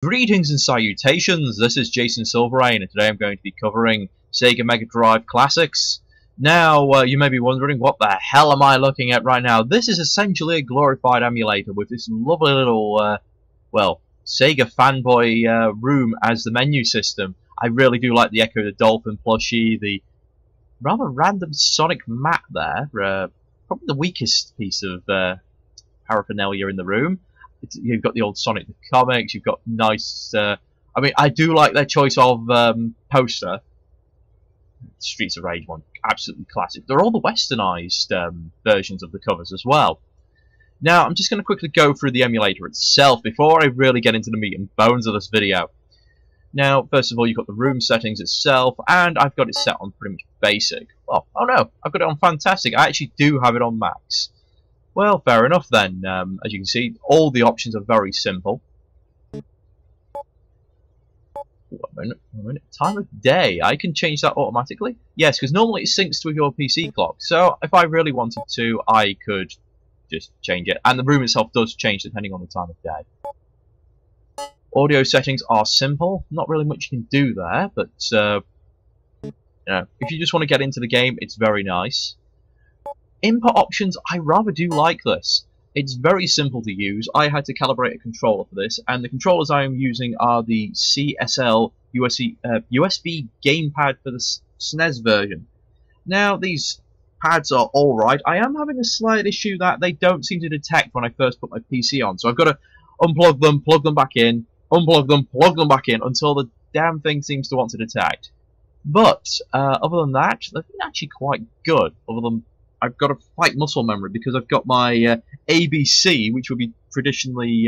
Greetings and salutations, this is Jason Silverain, and today I'm going to be covering Sega Mega Drive Classics. Now, you may be wondering, what the hell am I looking at right now? This is essentially a glorified emulator with this lovely little, well, Sega fanboy room as the menu system. I really do like the Echo the Dolphin plushie, the rather random Sonic map there, probably the weakest piece of paraphernalia in the room. You've got the old Sonic the Comics, you've got nice... I mean, I do like their choice of poster. Streets of Rage one, absolutely classic. They're all the westernised versions of the covers as well. Now, I'm just going to quickly go through the emulator itself before I really get into the meat and bones of this video. Now, first of all, you've got the room settings itself, and I've got it set on pretty much basic. Well, oh no, I've got it on fantastic. I actually do have it on max. Well, fair enough then. As you can see, all the options are very simple. One minute. Time of day. I can change that automatically. Yes, because normally it syncs with your PC clock. So if I really wanted to, I could just change it. And the room itself does change depending on the time of day. Audio settings are simple. Not really much you can do there, but you know, if you just want to get into the game, it's very nice. Input options, I rather do like this. It's very simple to use. I had to calibrate a controller for this, and the controllers I am using are the CSL USB gamepad for the SNES version. Now, these pads are alright. I am having a slight issue that they don't seem to detect when I first put my PC on, so I've got to unplug them, plug them back in, unplug them, plug them back in, until the damn thing seems to want to detect. But, other than that, they've been actually quite good, other than I've got a slight muscle memory because I've got my ABC, which would be traditionally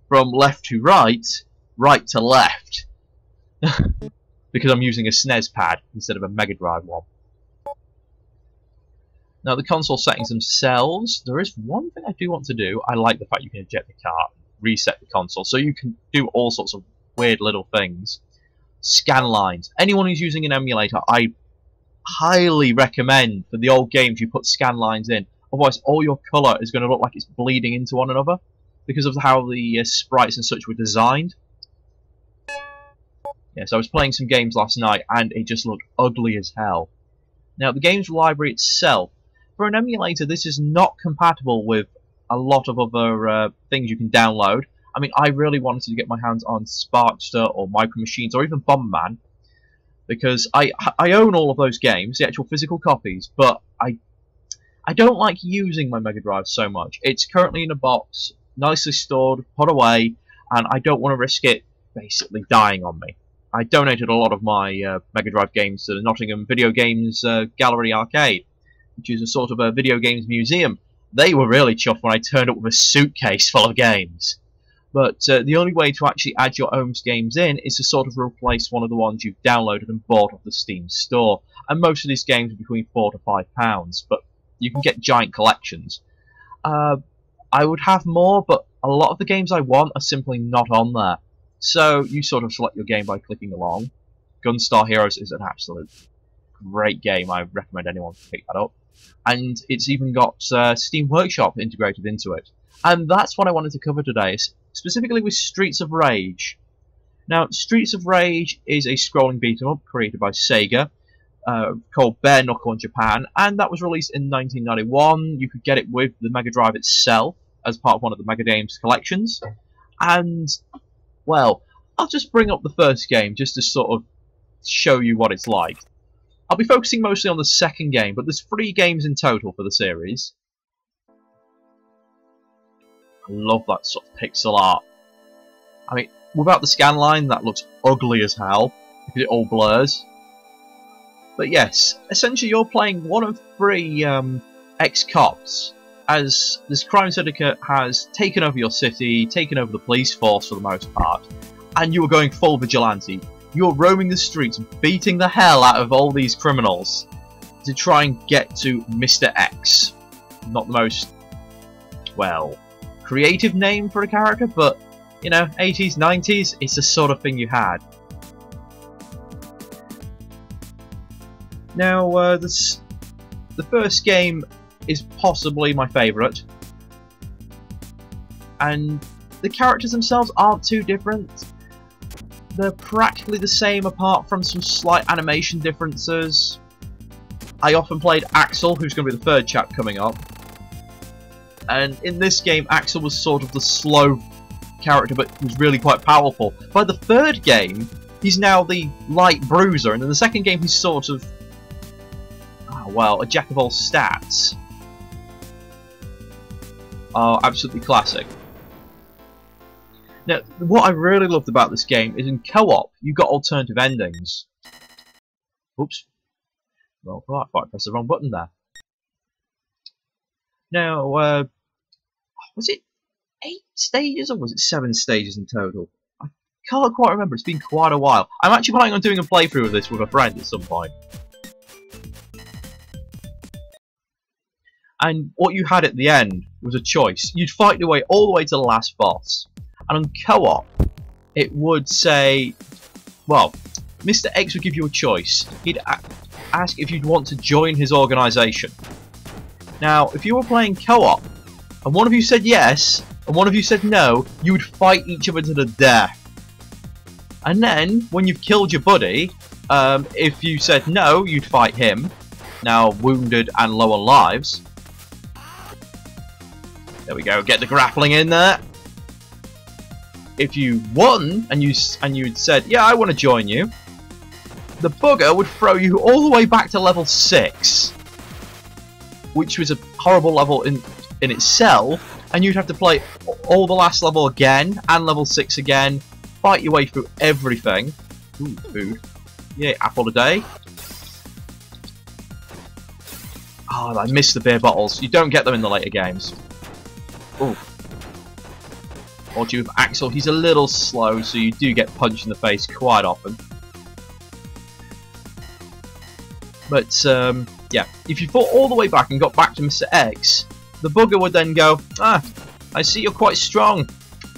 from left to right, right to left, because I'm using a SNES pad instead of a Mega Drive one. Now, the console settings themselves, there is one thing I do want to do. I like the fact you can eject the cart, reset the console, so you can do all sorts of weird little things. Scan lines. Anyone who's using an emulator, I highly recommend for the old games you put scan lines in, otherwise all your colour is going to look like it's bleeding into one another because of how the sprites and such were designed. Yes, I was playing some games last night and it just looked ugly as hell. Now, the games library itself, for an emulator, this is not compatible with a lot of other things you can download. I mean, I really wanted to get my hands on Sparkster or Micro Machines or even Bomberman, because I own all of those games, the actual physical copies, but I don't like using my Mega Drive so much. It's currently in a box, nicely stored, put away, and I don't want to risk it basically dying on me. I donated a lot of my Mega Drive games to the Nottingham Video Games Gallery Arcade, which is a sort of a video games museum. They were really chuffed when I turned up with a suitcase full of games. But the only way to actually add your own games in is to sort of replace one of the ones you've downloaded and bought off the Steam store. And most of these games are between £4 to £5, but you can get giant collections. I would have more, but a lot of the games I want are simply not on there. So you sort of select your game by clicking along. Gunstar Heroes is an absolute great game. I recommend anyone pick that up. And it's even got Steam Workshop integrated into it. And that's what I wanted to cover today, specifically with Streets of Rage. Now, Streets of Rage is a scrolling beat-em-up created by Sega, called Bare Knuckle in Japan, and that was released in 1991. You could get it with the Mega Drive itself as part of one of the Mega Games collections. And, well, I'll just bring up the first game just to sort of show you what it's like. I'll be focusing mostly on the second game, but there's 3 games in total for the series. I love that sort of pixel art. I mean, without the scan line, that looks ugly as hell, because it all blurs. But yes, essentially you're playing one of 3 ex-cops, as this crime syndicate has taken over your city, taken over the police force for the most part, and you are going full vigilante. You're roaming the streets, beating the hell out of all these criminals to try and get to Mr. X. Not the most, well, creative name for a character, but, you know, 80s, 90s, it's the sort of thing you had. Now, the first game is possibly my favourite, and the characters themselves aren't too different. They're practically the same apart from some slight animation differences. I often played Axel, who's going to be the third chap coming up. And in this game, Axel was sort of the slow character, but was really quite powerful. By the third game, he's now the light bruiser, and in the second game, he's sort of, well, a jack of all stats. Oh, absolutely classic. Now, what I really loved about this game is in co-op, you got alternative endings. Oops. Well, I thought I pressed the wrong button there. Now, was it 8 stages or was it 7 stages in total? I can't quite remember, it's been quite a while. I'm actually planning on doing a playthrough of this with a friend at some point. And what you had at the end was a choice. You'd fight your way all the way to the last boss. And on co-op, it would say, well, Mr. X would give you a choice. He'd ask if you'd want to join his organisation. Now, if you were playing co-op, and one of you said yes, and one of you said no, you would fight each other to the death. And then, when you've killed your buddy, if you said no, you'd fight him, now wounded and low on lives. There we go, get the grappling in there. If you won, and you'd said, yeah, I want to join you, the bugger would throw you all the way back to level 6. Which was a horrible level in itself, and you'd have to play all the last level again, and level 6 again, fight your way through everything. Ooh, food. Yeah, apple a day. Oh, I missed the beer bottles. You don't get them in the later games. Ooh. Or with Axel, he's a little slow, so you do get punched in the face quite often. But, yeah, if you fought all the way back and got back to Mr. X, the bugger would then go, I see you're quite strong.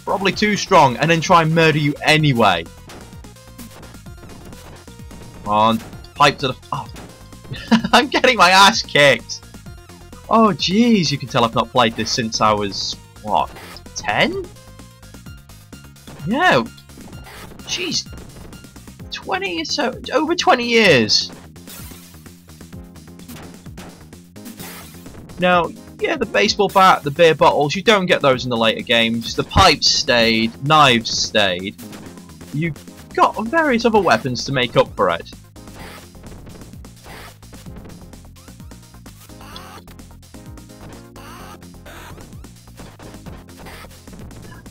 Probably too strong, and then try and murder you anyway. Come on, pipe to the... Oh. I'm getting my ass kicked. Oh, jeez, you can tell I've not played this since I was, what, 10? Yeah, jeez, 20 or so, over 20 years. Now, yeah, the baseball bat, the beer bottles, you don't get those in the later games. The pipes stayed, knives stayed. You got various other weapons to make up for it.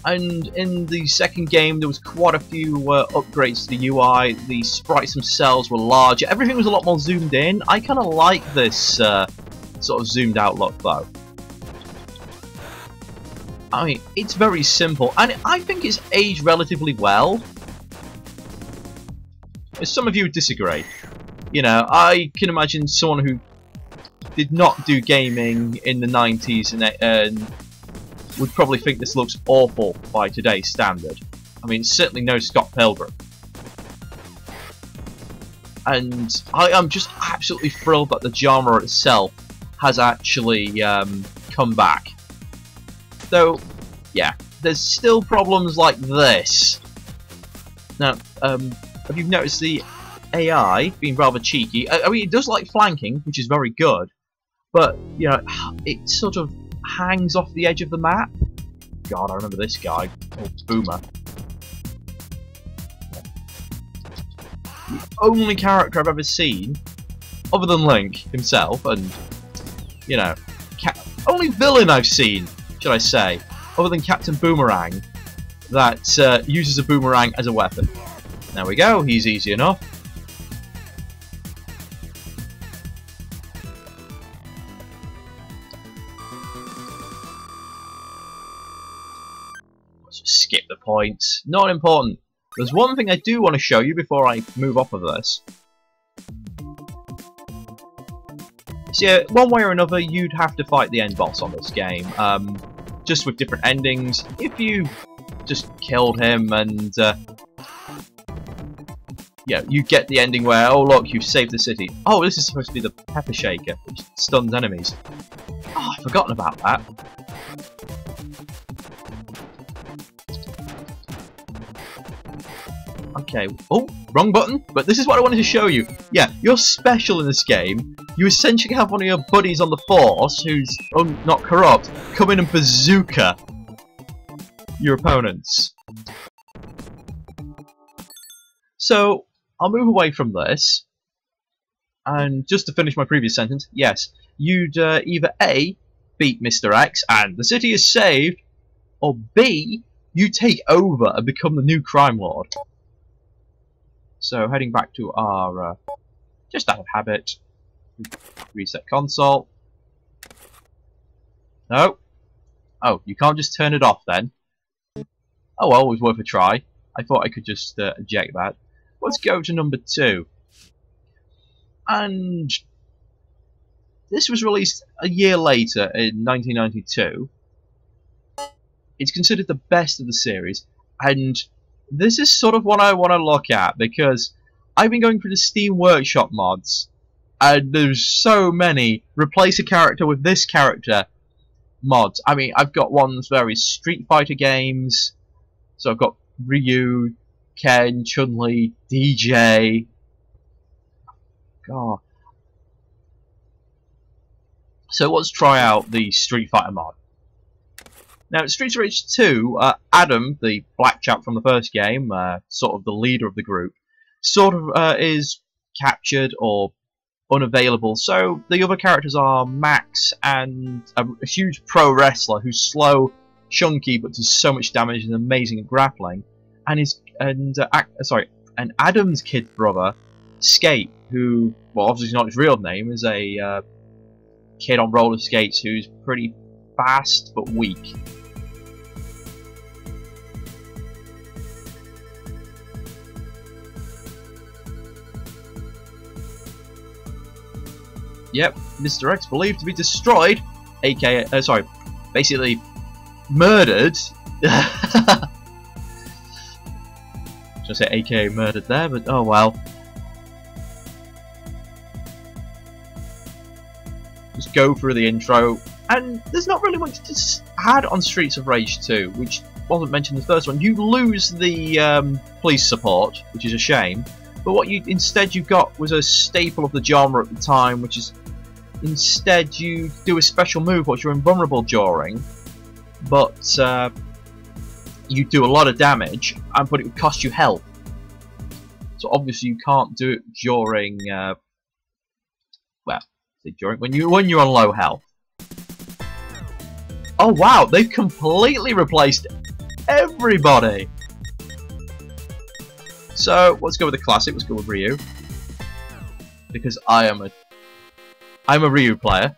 And in the second game, there was quite a few upgrades to the UI. The sprites themselves were larger. Everything was a lot more zoomed in. I kind of like this sort of zoomed out look, though. I mean, it's very simple, and I think it's aged relatively well. Some of you would disagree. You know, I can imagine someone who did not do gaming in the 90s and would probably think this looks awful by today's standard. I mean, certainly no Scott Pilgrim. And I am just absolutely thrilled that the genre itself has actually come back. Though, yeah, there's still problems like this. Now, have you noticed the AI being rather cheeky? I mean, it does like flanking, which is very good, but, you know, it sort of hangs off the edge of the map. God, I remember this guy, old Boomer. The only character I've ever seen, other than Link himself, and, you know, only villain I've seen, should I say, other than Captain Boomerang, that uses a boomerang as a weapon. There we go, he's easy enough. Let's just skip the points. Not important. There's one thing I do want to show you before I move off of this. So yeah, one way or another, you'd have to fight the end boss on this game. Just with different endings. If you just killed him and yeah, you get the ending where, oh look, you've saved the city. Oh, this is supposed to be the pepper shaker, which stuns enemies. Oh, I've forgotten about that. Okay. Oh, wrong button. But this is what I wanted to show you. Yeah, you're special in this game. You essentially have one of your buddies on the force, who's not corrupt, come in and bazooka your opponents. So, I'll move away from this. And just to finish my previous sentence, yes, you'd either A, beat Mr. X and the city is saved, or B, you take over and become the new crime lord. So heading back to our, just out of habit, reset console. No. Oh, you can't just turn it off then. Oh well, it was worth a try. I thought I could just eject that. Let's go to number 2. And this was released a year later in 1992. It's considered the best of the series, and this is sort of what I want to look at, because I've been going through the Steam Workshop mods, and there's so many replace a character with this character mods. I mean, I've got ones various Street Fighter games, so I've got Ryu, Ken, Chun-Li, DJ. God. So let's try out the Street Fighter mod. Now, at Streets of Rage 2, Adam, the black chap from the first game, sort of the leader of the group, sort of is captured or unavailable. So the other characters are Max and a huge pro wrestler who's slow, chunky, but does so much damage and amazing at grappling. And Adam's kid brother, Skate, who, well, obviously not his real name, is a kid on roller skates who's pretty fast but weak. Yep, Mr. X believed to be destroyed, aka, basically murdered. Should I say aka murdered there, but oh well. Just go through the intro, and there's not really much to add on Streets of Rage 2, which wasn't mentioned in the first one. You lose the police support, which is a shame, but what you instead you got was a staple of the genre at the time, which is instead you do a special move which you're invulnerable during, but you do a lot of damage, but it would cost you health. So obviously you can't do it during, when you're on low health. Oh wow, they've completely replaced everybody. So let's go with the classic. Let's go with Ryu, because I'm a Ryu player.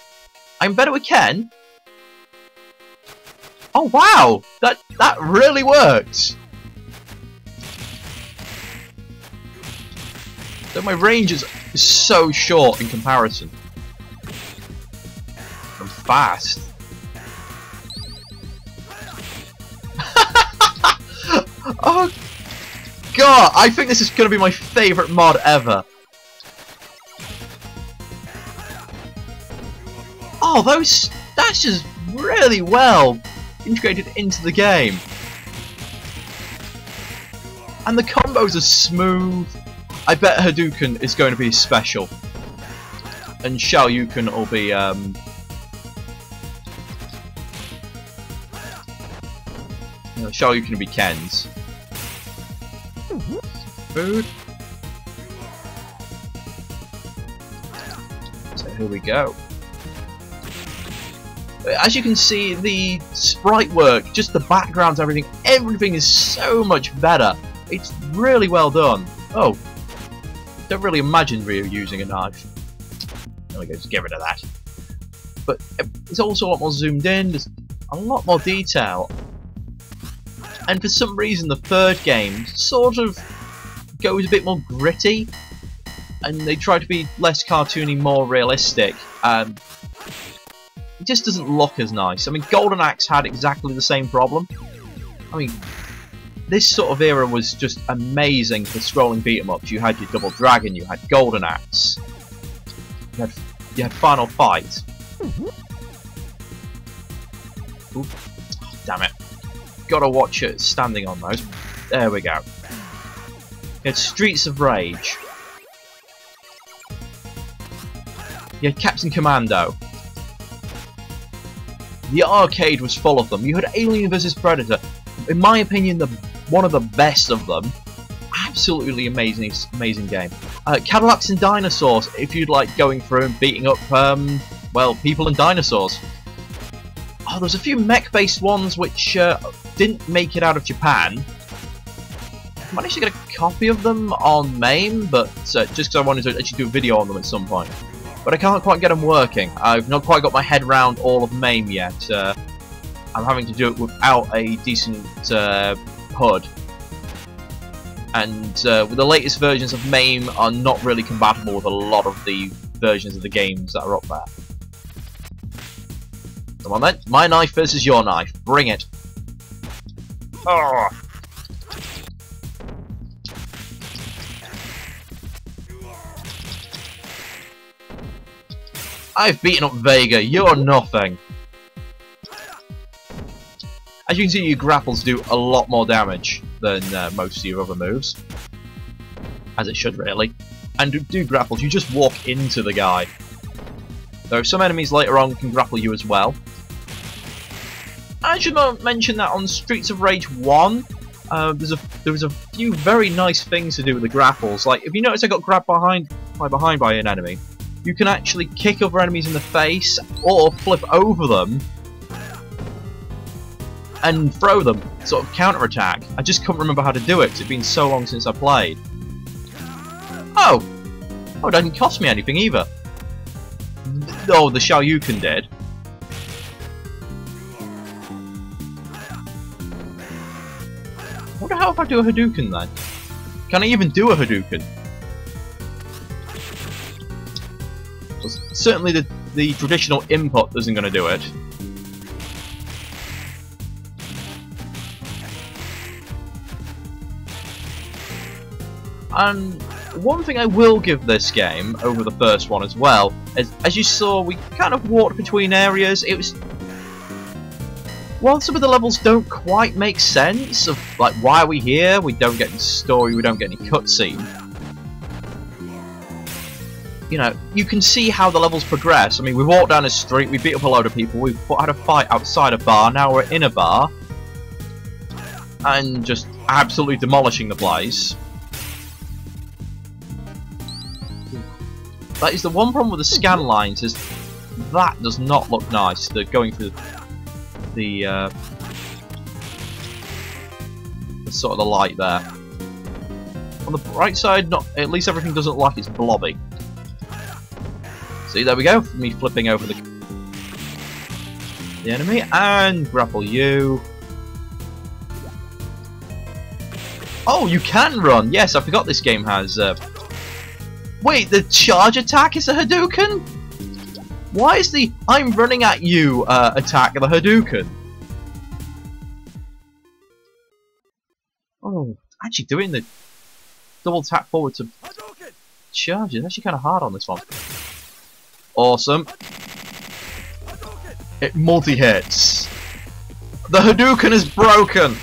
I'm better with Ken. Oh wow, that really works. So my range is so short in comparison. I'm fast. Oh god, I think this is going to be my favourite mod ever. Oh, that's just really well integrated into the game. And the combos are smooth. I bet Hadouken is going to be special. And Shoryuken will be, Shoryuken will be Ken's. Food. So here we go. As you can see, the sprite work, just the backgrounds, everything is so much better. It's really well done. Oh, don't really imagine Ryu using a knife. There we go, just get rid of that. But it's also a lot more zoomed in, there's a lot more detail. And for some reason the third game sort of goes a bit more gritty, and they try to be less cartoony, more realistic. It just doesn't look as nice. I mean, Golden Axe had exactly the same problem. I mean, this sort of era was just amazing for scrolling beat-em-ups. You had your Double Dragon, you had Golden Axe, you had Final Fight. Ooh, damn it. Gotta watch it standing on those. There we go. You had Streets of Rage. You had Captain Commando. The arcade was full of them. You had Alien vs Predator. In my opinion, one of the best of them. Absolutely amazing game. Cadillacs and Dinosaurs, if you'd like going through and beating up, well, people and dinosaurs. Oh, there's a few mech-based ones which didn't make it out of Japan. I managed to get a copy of them on MAME, but just because I wanted to actually do a video on them at some point. But I can't quite get them working. I've not quite got my head around all of MAME yet. I'm having to do it without a decent HUD. And with the latest versions of MAME are not really compatible with a lot of the versions of the games that are up there. Come on then, my knife versus your knife. Bring it. Oh. I've beaten up Vega, you're nothing. As you can see, your grapples do a lot more damage than most of your other moves. As it should, really. And to do grapples, you just walk into the guy. Though some enemies later on can grapple you as well. I should mention that on Streets of Rage 1, there was a few very nice things to do with the grapples. Like, if you notice I got grabbed behind by an enemy, you can actually kick other enemies in the face, or flip over them, and throw them, sort of counter-attack. I just couldn't remember how to do it, 'cause it's been so long since I played. Oh! Oh, it didn't cost me anything either. Oh, the Shoryuken did. I wonder how if I do a Hadouken then? Can I even do a Hadouken? Well, certainly the traditional input isn't going to do it. And one thing I will give this game, over the first one as well, is, as you saw, we kind of walked between areas. It was... While some of the levels don't quite make sense, of like, why are we here? We don't get any story, we don't get any cutscene. You know, you can see how the levels progress. I mean, we walked down a street, we beat up a load of people, we had a fight outside a bar, now we're in a bar. And just absolutely demolishing the place. That is the one problem with the scan lines, is that does not look nice. They're going through the sort of the light there. On the right side, not at least everything doesn't look like it's blobby. See, there we go. Me flipping over the enemy and grapple you. Oh, you can run. Yes, I forgot this game has. Wait, the charge attack is a Hadouken? Why is the I'm running at you attack the Hadouken? Oh, actually doing the double tap forward to charge is actually kind of hard on this one. Awesome. It multi-hits. The Hadouken is broken!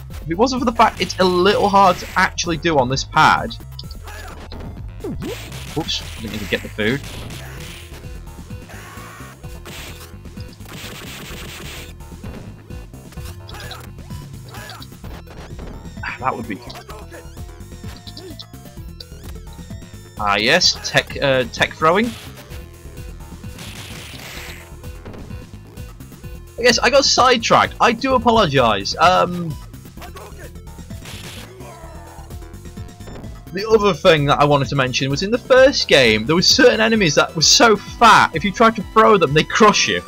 If it wasn't for the fact it's a little hard to actually do on this pad... Oops, I didn't even get the food. That would be... Ah yes, tech throwing. I guess I got sidetracked. I do apologise. The other thing that I wanted to mention was in the first game, there were certain enemies that were so fat, if you tried to throw them, they'd crush you.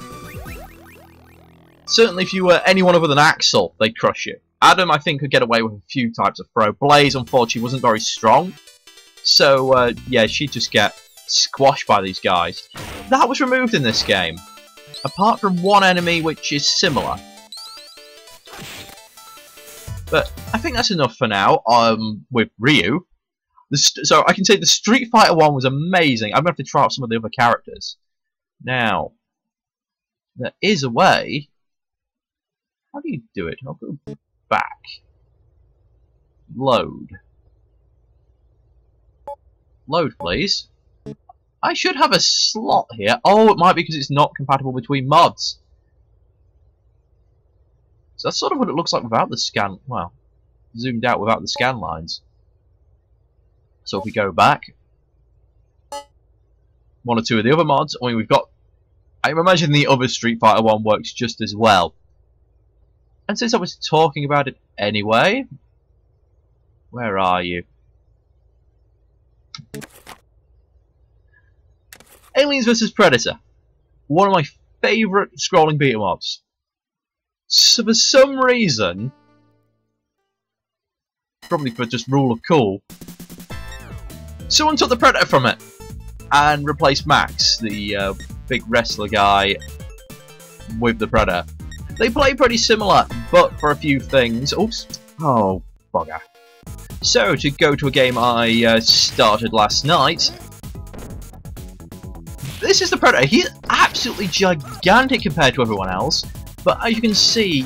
Certainly if you were anyone other than Axel, they'd crush you. Adam, I think, could get away with a few types of throw. Blaze, unfortunately, wasn't very strong. So, yeah, she'd just get squashed by these guys. That was removed in this game. Apart from one enemy which is similar. But I think that's enough for now, with Ryu. So I can say the Street Fighter 1 was amazing. I'm going to have to try out some of the other characters. Now, there is a way. How do you do it? I'll go back. Load. Load, please. I should have a slot here. Oh, it might be because it's not compatible between mods. So that's sort of what it looks like without the scan. Well, zoomed out without the scan lines. So if we go back, one or two of the other mods. I mean, we've got. I imagine the other Street Fighter one works just as well. And since I was talking about it anyway, where are you? Aliens vs Predator, one of my favourite scrolling beat 'em ups. So for some reason, probably for just rule of cool, someone took the Predator from it and replaced Max, the big wrestler guy, with the Predator. They play pretty similar, but for a few things. Oops. Oh, bugger. So, to go to a game I started last night, this is the Predator. He's absolutely gigantic compared to everyone else, but as you can see,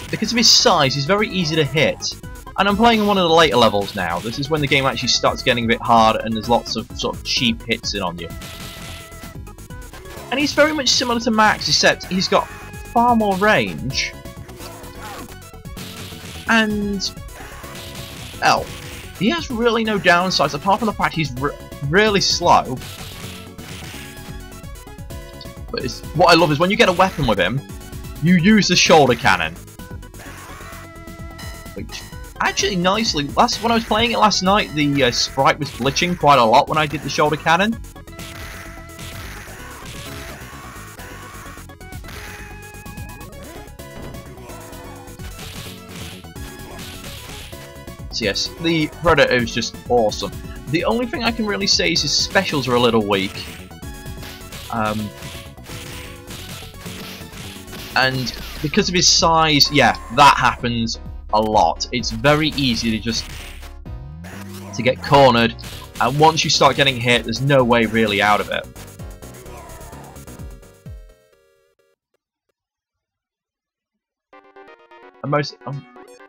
because of his size, he's very easy to hit. And I'm playing on one of the later levels now. This is when the game actually starts getting a bit hard and there's lots of sort of cheap hits in on you. And he's very much similar to Max, except he's got far more range. And oh, he has really no downsides apart from the fact he's really slow. But what I love is when you get a weapon with him, you use the shoulder cannon. Which, actually, nicely, when I was playing it last night, the sprite was glitching quite a lot when I did the shoulder cannon. So yes, the Predator is just awesome. The only thing I can really say is his specials are a little weak. And because of his size, yeah, that happens a lot. It's very easy to just get cornered, and once you start getting hit, there's no way really out of it.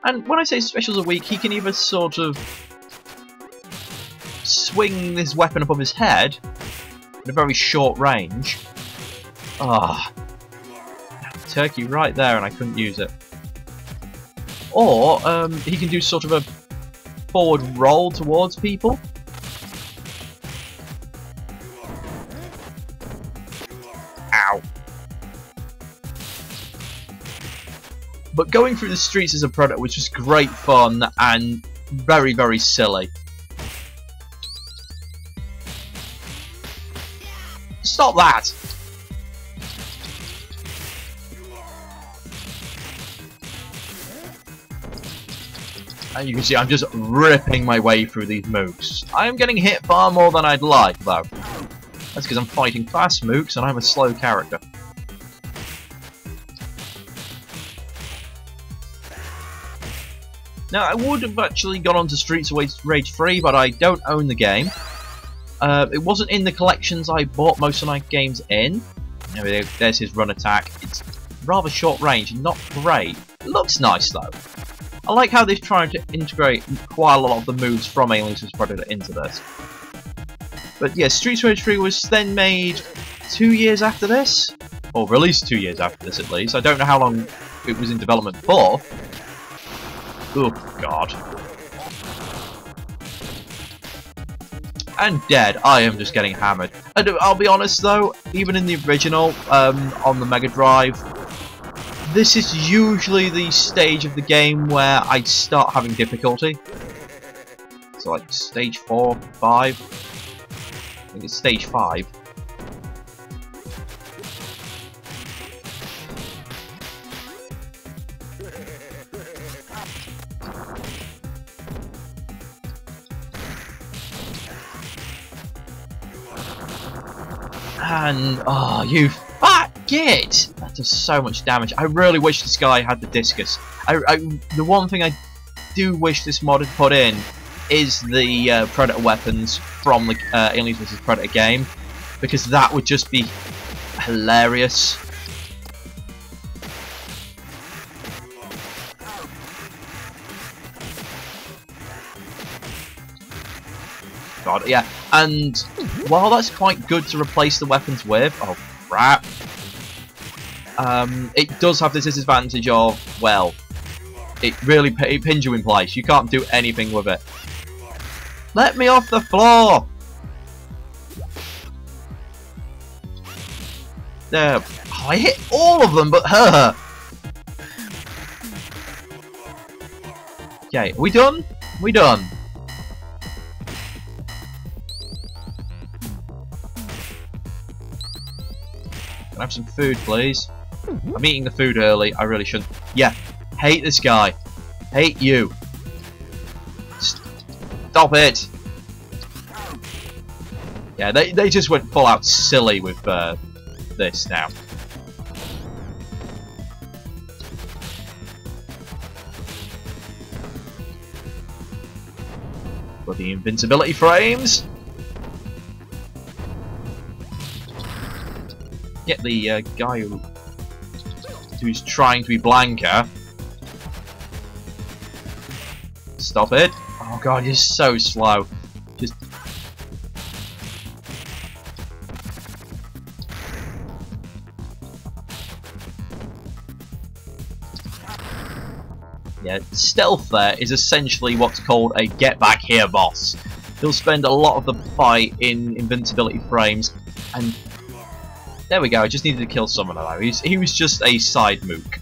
And when I say specials are weak, he can either sort of swing this weapon above his head in a very short range. Ah. Turkey right there, and I couldn't use it. Or he can do sort of a forward roll towards people. Ow. But going through the streets as a Predator was just great fun and very, very silly. Stop that! And you can see I'm just ripping my way through these mooks. I am getting hit far more than I'd like, though. That's because I'm fighting fast mooks and I'm a slow character. Now, I would have actually gone on to Streets of Rage 3, but I don't own the game. It wasn't in the collections I bought most of my games in. There's his run attack. It's rather short range, not great. It looks nice, though. I like how they've tried to integrate quite a lot of the moves from Aliens vs Predator into this. But yeah, Streets of Rage 3 was then made 2 years after this, or released 2 years after this at least. I don't know how long it was in development for. Oh god. And dead. I am just getting hammered. And I'll be honest though, even in the original, on the Mega Drive, this is usually the stage of the game where I start having difficulty. So like stage 4, 5. I think it's stage 5. And oh, you fat git! That does so much damage. I really wish this guy had the discus. The one thing I do wish this mod had put in is the Predator weapons from the Aliens vs Predator game, because that would just be hilarious. god, yeah. And while that's quite good to replace the weapons with, oh crap, it does have this disadvantage of, well, it really pins you in place. You can't do anything with it. Let me off the floor! There. Oh, I hit all of them but her! Okay, are we done? We done. Can I have some food, please? I'm eating the food early. I really shouldn't. Yeah. Hate this guy. Hate you. Stop it. Yeah, they just went full out silly with this now. For the invincibility frames. Get the guy who's trying to be Blanca. Stop it. Oh god, you're so slow. Just... yeah, stealth there is essentially what's called a get back here boss. He'll spend a lot of the fight in invincibility frames, and there we go, I just needed to kill someone though. He was just a side mook.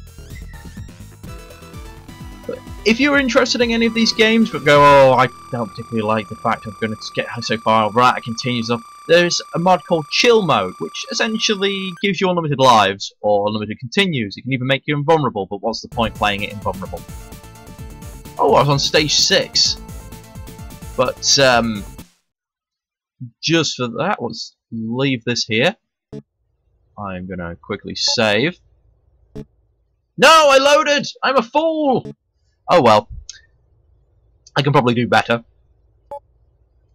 But if you're interested in any of these games but go, oh, I don't particularly like the fact I'm going to get so far, right, I continue stuff, there's a mod called Chill Mode, which essentially gives you unlimited lives or unlimited continues. It can even make you invulnerable, but what's the point playing it invulnerable? Oh, I was on stage 6. But, just for that, let's leave this here. I'm gonna quickly save. No, I loaded! I'm a fool! Oh well. I can probably do better.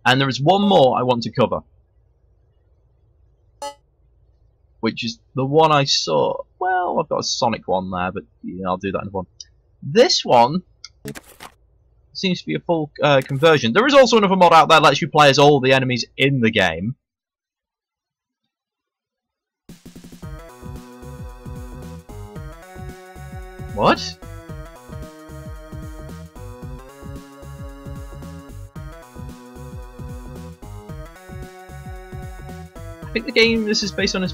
And there is one more I want to cover. Which is the one I saw. Well, I've got a Sonic one there, but yeah, I'll do that in one. This one seems to be a full conversion. There is also another mod out there that lets you play as all the enemies in the game. What? I think the game this is based on is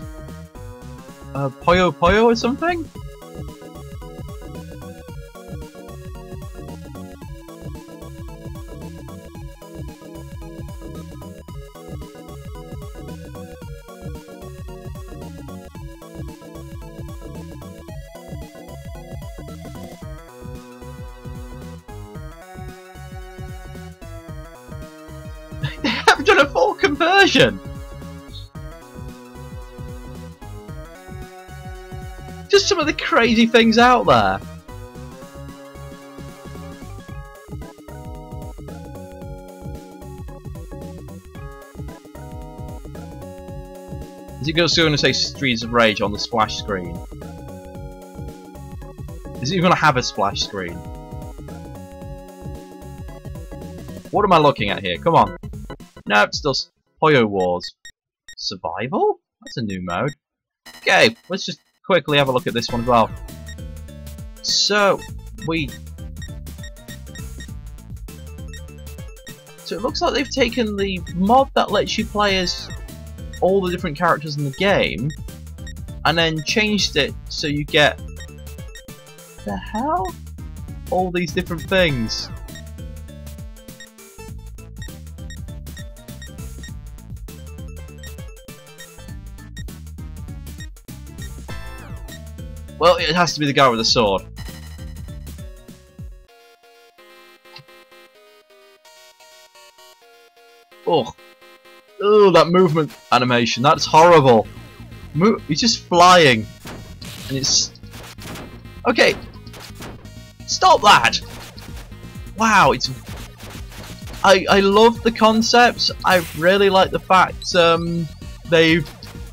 Puyo Puyo or something? They have done a full conversion! Just some of the crazy things out there. Is it going to say Streets of Rage on the splash screen? Is it even going to have a splash screen? What am I looking at here? Come on. No, it's still Puyo Wars. Survival? That's a new mode. Okay, let's just quickly have a look at this one as well. So it looks like they've taken the mod that lets you play as all the different characters in the game and then changed it so you get the hell? All these different things. Well, it has to be the guy with the sword. Oh, that movement animation, that's horrible. He's just flying. And it's... okay. Stop that! Wow, it's... I love the concepts. I really like the fact they've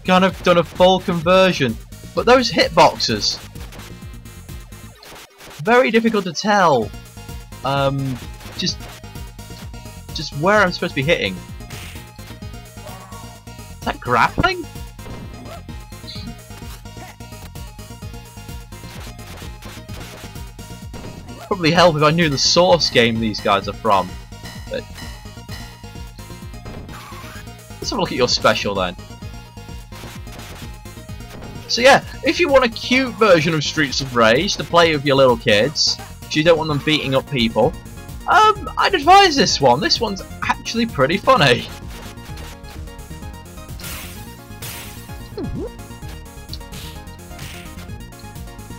kind of done a full conversion. But those hitboxes, very difficult to tell just where I'm supposed to be hitting. grappling? Probably help if I knew the source game these guys are from. But let's have a look at your special then. So yeah, if you want a cute version of Streets of Rage to play with your little kids, if you don't want them beating up people, I'd advise this one. This one's actually pretty funny.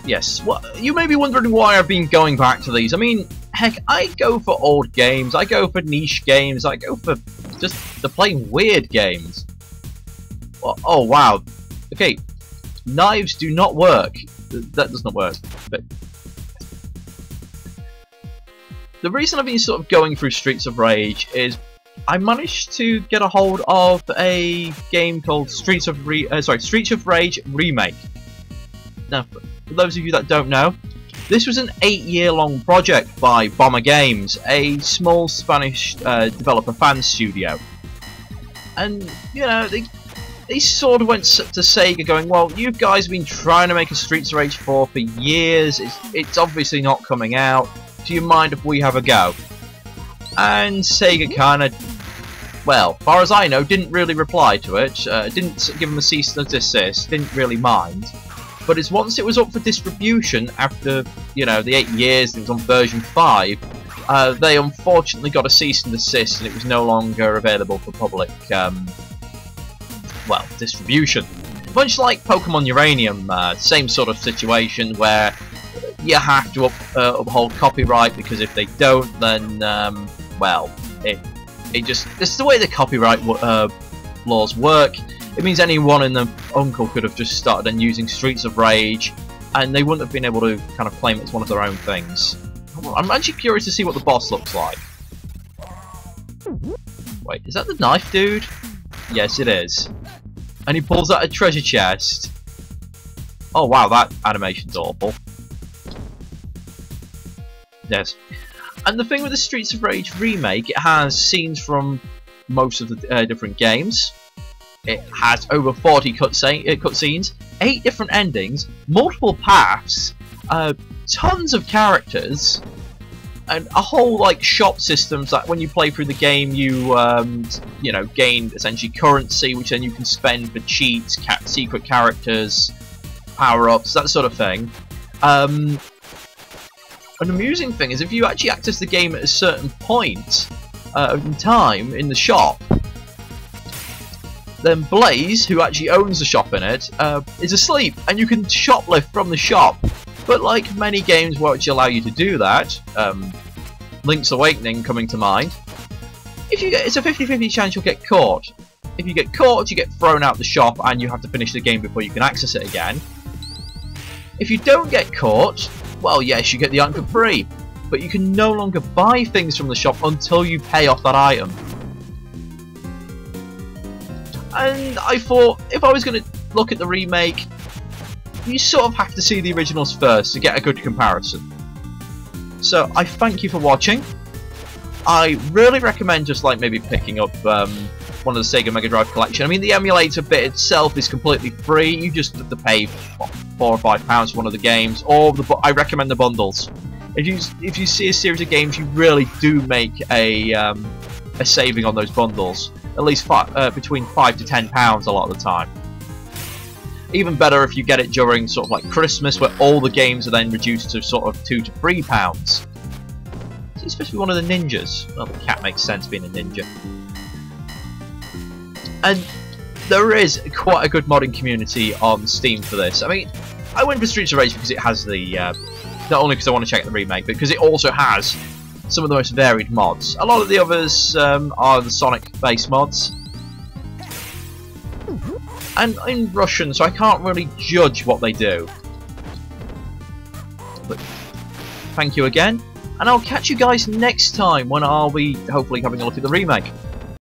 Yes, well, you may be wondering why I've been going back to these. I mean, heck, I go for old games, I go for niche games, I go for just the plain weird games. Well, oh wow, okay, knives do not work. That does not work. But the reason I've been sort of going through Streets of Rage is I managed to get a hold of a game called Streets of Rage Remake. Now, for those of you that don't know, this was an 8-year-long project by Bomber Games, a small Spanish developer fan studio. And, you know, they sort of went to Sega going, well, you guys have been trying to make a Streets of Rage 4 for years, it's obviously not coming out, do you mind if we have a go? And Sega kind of, well, far as I know, didn't really reply to it, didn't give them a cease and desist, didn't really mind. But it's once it was up for distribution after, you know, the 8 years, and it was on version 5, they unfortunately got a cease and desist, and it was no longer available for public, well, distribution. Much like Pokemon Uranium, same sort of situation where you have to uphold copyright, because if they don't, then, well, this is the way the copyright laws work. It means anyone and their uncle could have just started and using Streets of Rage, and they wouldn't have been able to kind of claim it's one of their own things. I'm actually curious to see what the boss looks like. Wait, is that the knife dude? Yes, it is. And he pulls out a treasure chest. Oh wow, that animation's awful. Yes. And the thing with the Streets of Rage remake, it has scenes from most of the different games. It has over 40 cutscenes, 8 different endings, multiple paths, tons of characters, and a whole like shop systems that when you play through the game, you know, gain essentially currency, which then you can spend for cheats, secret characters, power-ups, that sort of thing. An amusing thing is if you actually access the game at a certain point in time in the shop, then Blaze, who actually owns the shop in it, is asleep, and you can shoplift from the shop. But like many games which allow you to do that, Link's Awakening coming to mind, it's a 50-50 chance you'll get caught. If you get caught, you get thrown out the shop, and you have to finish the game before you can access it again. If you don't get caught, well, yes, you get the item for free, but you can no longer buy things from the shop until you pay off that item. And I thought, if I was going to look at the remake, you sort of have to see the originals first to get a good comparison. So I thank you for watching. I really recommend just like maybe picking up one of the Sega Mega Drive collection. I mean, the emulator bit itself is completely free. You just have to pay what, £4 or £5 for one of the games, or I recommend the bundles. If you see a series of games, you really do make a saving on those bundles. At least between £5 to £10 a lot of the time. Even better if you get it during sort of like Christmas, where all the games are then reduced to sort of £2 to £3. So he's supposed to be one of the ninjas. Well, the cat makes sense being a ninja. And there is quite a good modding community on Steam for this. I mean, I went for Streets of Rage because it has the not only because I want to check the remake, but because it also has some of the most varied mods. A lot of the others are the Sonic-based mods. And in Russian, so I can't really judge what they do. But thank you again, and I'll catch you guys next time when I'll be hopefully having a look at the remake.